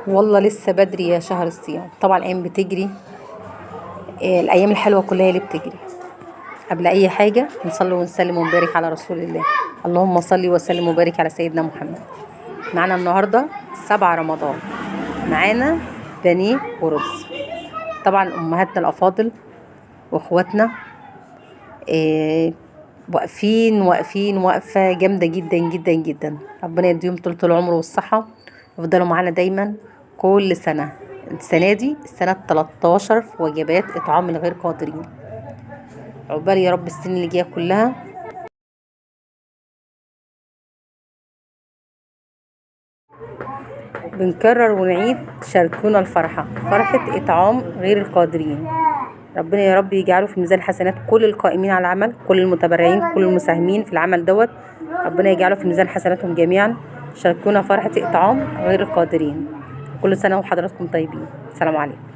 والله لسه بدري يا شهر الصيام. طبعا الايام بتجري. الايام الحلوه كلها اللي بتجري. قبل اي حاجه نصلي ونسلم ونبارك على رسول الله. اللهم صل وسلم وبارك على سيدنا محمد. معانا النهارده 7 رمضان. معانا بانيه ورز. طبعا امهاتنا الافاضل واخواتنا إيه واقفين واقفين وقفه جامده جدا جدا جدا. ربنا يديهم طول العمر والصحه، يفضلوا معانا دايما كل سنه. السنه دي السنه 13 في وجبات اطعام الغير قادرين. عقبال يا رب السنين اللي جايه كلها. بنكرر ونعيد، شاركونا الفرحه، فرحه اطعام غير القادرين. ربنا يا رب يجعله في ميزان حسنات كل القائمين على العمل، كل المتبرعين، كل المساهمين في العمل دوت. ربنا يجعله في ميزان حسناتهم جميعا. شاركونا فرحة إطعام غير القادرين. كل سنة وحضراتكم طيبين. السلام عليكم.